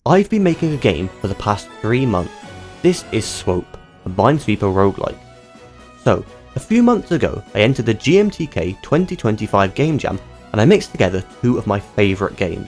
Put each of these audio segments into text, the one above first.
I've been making a game for the past 3 months. This is Swope, a Minesweeper roguelike. So, a few months ago I entered the GMTK 2025 Game Jam and I mixed together two of my favourite games.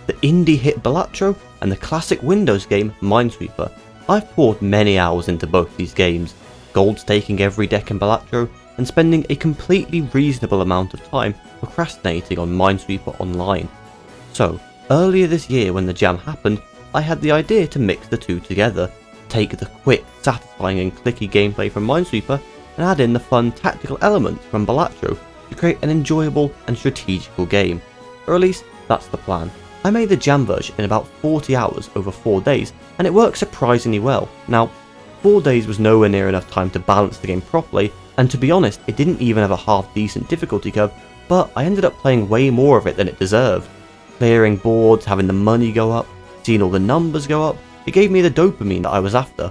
The indie hit Balatro and the classic Windows game Minesweeper. I've poured many hours into both these games, gold staking every deck in Balatro and spending a completely reasonable amount of time procrastinating on Minesweeper Online. So, earlier this year when the jam happened, I had the idea to mix the two together, take the quick, satisfying and clicky gameplay from Minesweeper and add in the fun tactical elements from Balatro to create an enjoyable and strategical game. Or at least, that's the plan. I made the jam version in about 40 hours over 4 days and it worked surprisingly well. Now, 4 days was nowhere near enough time to balance the game properly, and to be honest, it didn't even have a half decent difficulty curve, but I ended up playing way more of it than it deserved. Clearing boards, having the money go up, seeing all the numbers go up, it gave me the dopamine that I was after.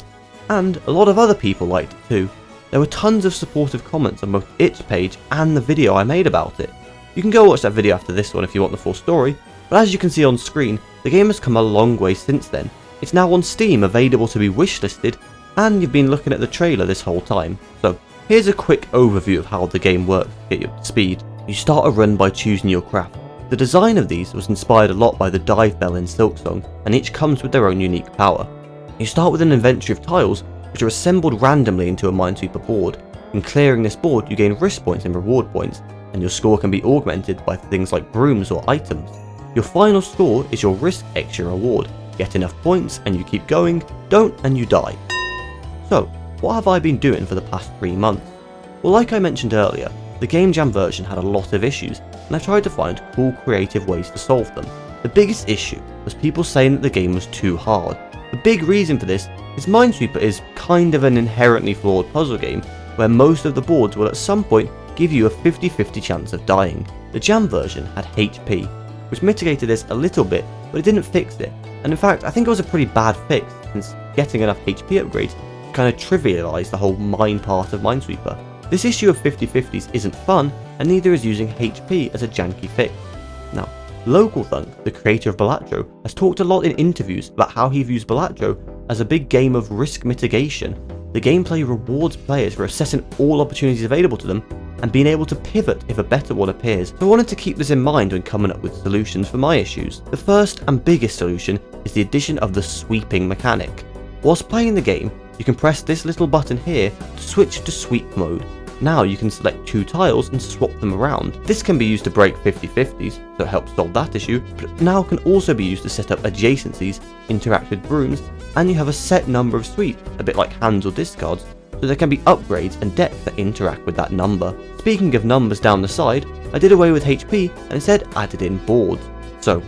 And a lot of other people liked it too. There were tons of supportive comments on both its page and the video I made about it. You can go watch that video after this one if you want the full story, but as you can see on screen, the game has come a long way since then. It's now on Steam, available to be wishlisted, and you've been looking at the trailer this whole time. So here's a quick overview of how the game works to get you up to speed. You start a run by choosing your craft. The design of these was inspired a lot by the dive bell in Silksong, and each comes with their own unique power. You start with an inventory of tiles, which are assembled randomly into a Minesweeper board. In clearing this board you gain risk points and reward points, and your score can be augmented by things like brooms or items. Your final score is your risk extra reward. Get enough points and you keep going, don't and you die. So, what have I been doing for the past 3 months? Well, like I mentioned earlier, the Game Jam version had a lot of issues, and I tried to find cool creative ways to solve them. The biggest issue was people saying that the game was too hard. The big reason for this is Minesweeper is kind of an inherently flawed puzzle game, where most of the boards will at some point give you a 50-50 chance of dying. The Jam version had HP, which mitigated this a little bit, but it didn't fix it, and in fact I think it was a pretty bad fix, since getting enough HP upgrades kind of trivialised the whole mine part of Minesweeper. This issue of 50-50s isn't fun, and neither is using HP as a janky fix. Now, LocalThunk, the creator of Balatro, has talked a lot in interviews about how he views Balatro as a big game of risk mitigation. The gameplay rewards players for assessing all opportunities available to them and being able to pivot if a better one appears, so I wanted to keep this in mind when coming up with solutions for my issues. The first and biggest solution is the addition of the sweeping mechanic. Whilst playing the game, you can press this little button here to switch to sweep mode. Now you can select 2 tiles and swap them around. This can be used to break 50-50s, so it helps solve that issue, but now can also be used to set up adjacencies, interact with brooms, and you have a set number of sweeps, a bit like hands or discards, so there can be upgrades and decks that interact with that number. Speaking of numbers down the side, I did away with HP and instead added in boards. So,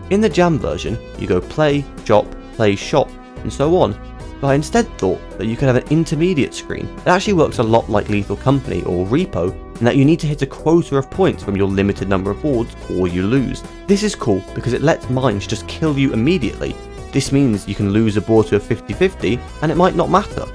in the Jam version, you go play, shop, and so on, but I instead thought that you could have an intermediate screen. It actually works a lot like Lethal Company or Repo, in that you need to hit a quota of points from your limited number of boards or you lose. This is cool because it lets mines just kill you immediately. This means you can lose a board to a 50-50 and it might not matter.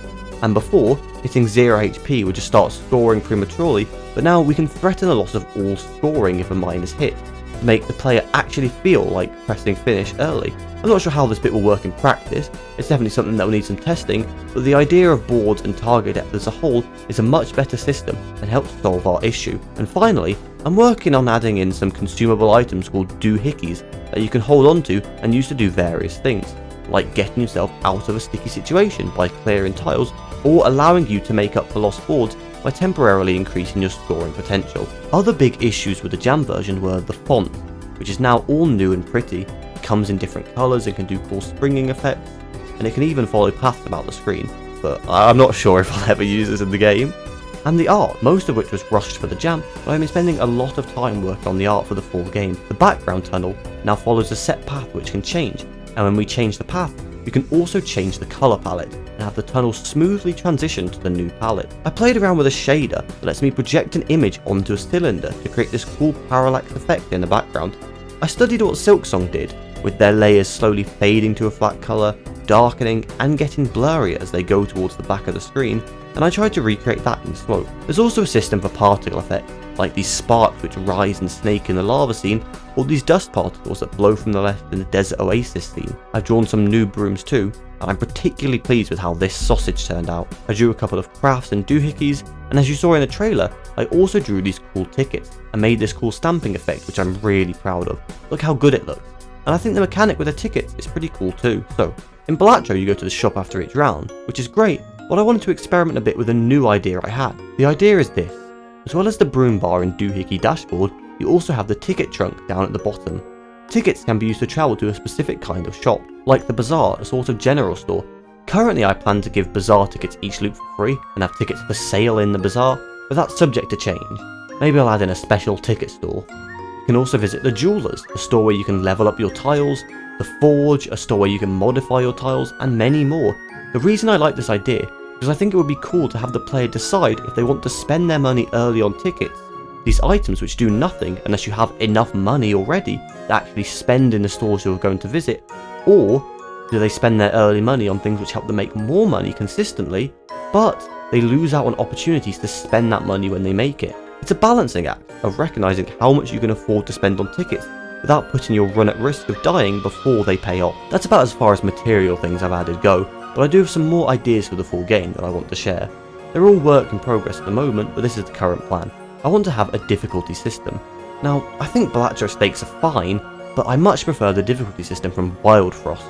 And before, hitting 0 HP would just start scoring prematurely, but now we can threaten a loss of all scoring if a mine is hit, to make the player actually feel like pressing finish early. I'm not sure how this bit will work in practice, it's definitely something that will need some testing, but the idea of boards and target depth as a whole is a much better system and helps solve our issue. And finally, I'm working on adding in some consumable items called doohickeys that you can hold onto and use to do various things, like getting yourself out of a sticky situation by clearing tiles, or allowing you to make up for lost boards by temporarily increasing your scoring potential. Other big issues with the Jam version were the font, which is now all new and pretty. It comes in different colours and can do cool springing effects, and it can even follow paths about the screen, but I'm not sure if I'll ever use this in the game. And the art, most of which was rushed for the Jam, but I've been spending a lot of time working on the art for the full game. The background tunnel now follows a set path which can change, and when we change the path, we can also change the colour palette and have the tunnel smoothly transition to the new palette. I played around with a shader that lets me project an image onto a cylinder to create this cool parallax effect in the background. I studied what Silksong did, with their layers slowly fading to a flat colour, darkening and getting blurrier as they go towards the back of the screen, and I tried to recreate that in Swope. There's also a system for particle effects, like these sparks which rise and snake in the lava scene, All these dust particles that blow from the left in the desert oasis scene. I've drawn some new brooms too, and I'm particularly pleased with how this sausage turned out. I drew a couple of crafts and doohickeys, and as you saw in the trailer, I also drew these cool tickets and made this cool stamping effect, which I'm really proud of. Look how good it looks. And I think the mechanic with the tickets is pretty cool too. So, in Balatro you go to the shop after each round, which is great, but I wanted to experiment a bit with a new idea I had. The idea is this: as well as the broom bar and doohickey dashboard, you also have the ticket trunk down at the bottom. Tickets can be used to travel to a specific kind of shop, like the bazaar, a sort of general store. Currently I plan to give bazaar tickets each loop for free and have tickets for sale in the bazaar, but that's subject to change. Maybe I'll add in a special ticket store. You can also visit the jewelers, a store where you can level up your tiles, the forge, a store where you can modify your tiles, and many more. The reason I like this idea is because I think it would be cool to have the player decide if they want to spend their money early on tickets, these items which do nothing unless you have enough money already to actually spend in the stores you're going to visit, or do they spend their early money on things which help them make more money consistently, but they lose out on opportunities to spend that money when they make it. It's a balancing act of recognising how much you can afford to spend on tickets without putting your run at risk of dying before they pay off. That's about as far as material things I've added go, but I do have some more ideas for the full game that I want to share. They're all work in progress at the moment, but this is the current plan. I want to have a difficulty system. Now, I think Balatro stakes are fine, but I much prefer the difficulty system from Wild Frost.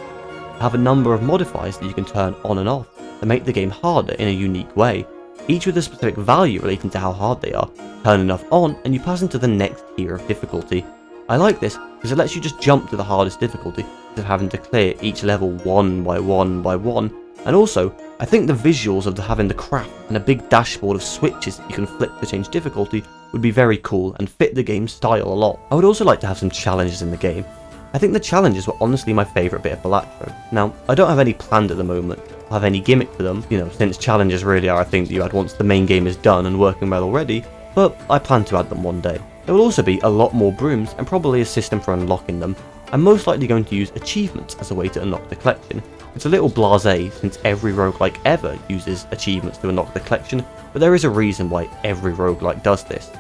I have a number of modifiers that you can turn on and off that make the game harder in a unique way, each with a specific value relating to how hard they are. Turn enough on and you pass into the next tier of difficulty. I like this because it lets you just jump to the hardest difficulty instead of having to clear each level one by one by one. And also, I think the visuals of having the craft and a big dashboard of switches that you can flip to change difficulty would be very cool and fit the game's style a lot. I would also like to have some challenges in the game. I think the challenges were honestly my favourite bit of Balatro. Now, I don't have any planned at the moment, or have any gimmick for them, since challenges really are a thing that you add once the main game is done and working well already, but I plan to add them one day. There will also be a lot more brooms and probably a system for unlocking them. I'm most likely going to use achievements as a way to unlock the collection. It's a little blasé since every roguelike ever uses achievements to unlock the collection, but there is a reason why every roguelike does this.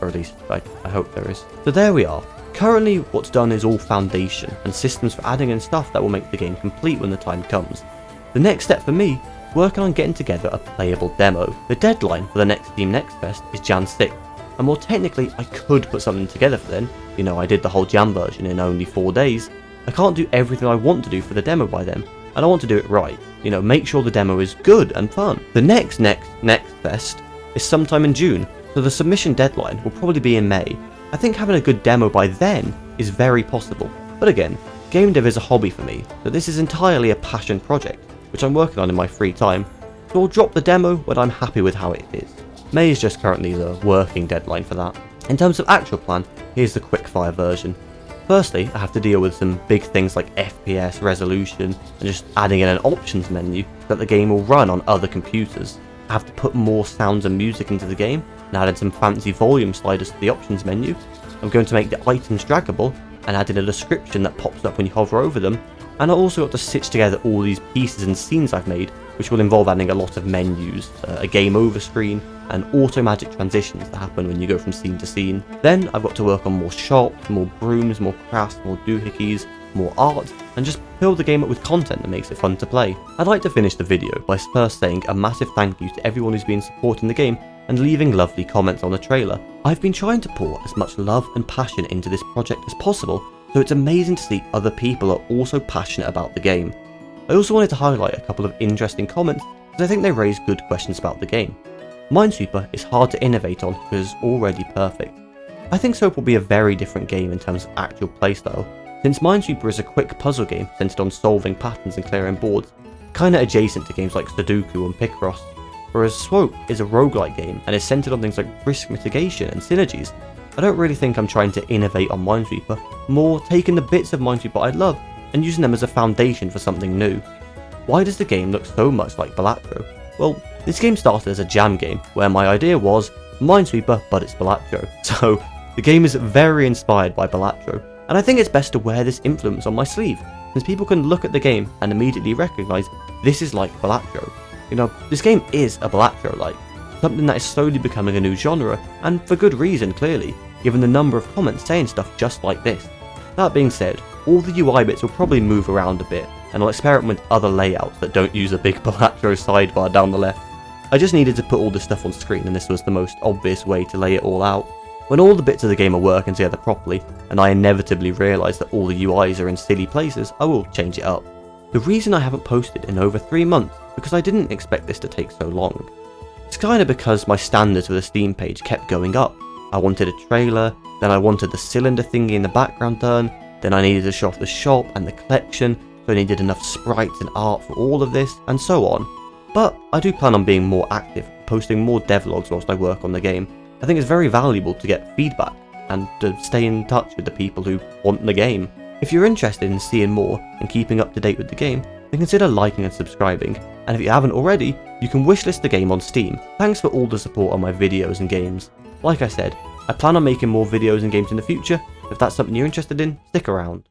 Or at least, I hope there is. So there we are. Currently what's done is all foundation and systems for adding in stuff that will make the game complete when the time comes. The next step for me is working on getting together a playable demo. The deadline for the next Steam Next Fest is Jan 6th, and more technically I could put something together for then. I did the whole jam version in only 4 days. I can't do everything I want to do for the demo by then, and I want to do it right. Make sure the demo is good and fun. The next Fest is sometime in June, so the submission deadline will probably be in May. I think having a good demo by then is very possible. But again, game dev is a hobby for me, so this is entirely a passion project, which I'm working on in my free time, so I'll drop the demo when I'm happy with how it is. May is just currently the working deadline for that. In terms of actual plan, here's the quickfire version. Firstly, I have to deal with some big things like FPS, resolution, and just adding in an options menu so that the game will run on other computers. I have to put more sounds and music into the game, and add in some fancy volume sliders to the options menu. I'm going to make the items draggable, and add in a description that pops up when you hover over them, and I've also got to stitch together all these pieces and scenes I've made, which will involve adding a lot of menus, a game over screen, and auto magic transitions that happen when you go from scene to scene. Then I've got to work on more shops, more brooms, more crafts, more doohickeys, more art, and just fill the game up with content that makes it fun to play. I'd like to finish the video by first saying a massive thank you to everyone who's been supporting the game and leaving lovely comments on the trailer. I've been trying to pour as much love and passion into this project as possible, so it's amazing to see other people are also passionate about the game. I also wanted to highlight a couple of interesting comments because I think they raise good questions about the game. Minesweeper is hard to innovate on because it's already perfect. I think Swope will be a very different game in terms of actual playstyle, since Minesweeper is a quick puzzle game centered on solving patterns and clearing boards, kinda adjacent to games like Sudoku and Picross, whereas Swope is a roguelike game and is centered on things like risk mitigation and synergies. I don't really think I'm trying to innovate on Minesweeper, more taking the bits of Minesweeper I love and using them as a foundation for something new. Why does the game look so much like Balatro? Well, this game started as a jam game, where my idea was Minesweeper, but it's Balatro. So, the game is very inspired by Balatro, and I think it's best to wear this influence on my sleeve, since people can look at the game and immediately recognise this is like Balatro. This game is a Balatro-like, something that is slowly becoming a new genre, and for good reason clearly. given the number of comments saying stuff just like this. That being said, all the UI bits will probably move around a bit, and I'll experiment with other layouts that don't use a big Balatro sidebar down the left. I just needed to put all this stuff on screen, and this was the most obvious way to lay it all out. When all the bits of the game are working together properly, and I inevitably realise that all the UIs are in silly places, I will change it up. The reason I haven't posted in over 3 months is because I didn't expect this to take so long. It's kinda because my standards for the Steam page kept going up. I wanted a trailer, then I wanted the cylinder thingy in the background done, then I needed to show off the shop and the collection, so I needed enough sprites and art for all of this, and so on. But I do plan on being more active, posting more devlogs whilst I work on the game. I think it's very valuable to get feedback and to stay in touch with the people who want the game. If you're interested in seeing more and keeping up to date with the game, then consider liking and subscribing, and if you haven't already, you can wishlist the game on Steam. Thanks for all the support on my videos and games. Like I said, I plan on making more videos and games in the future. If that's something you're interested in, stick around.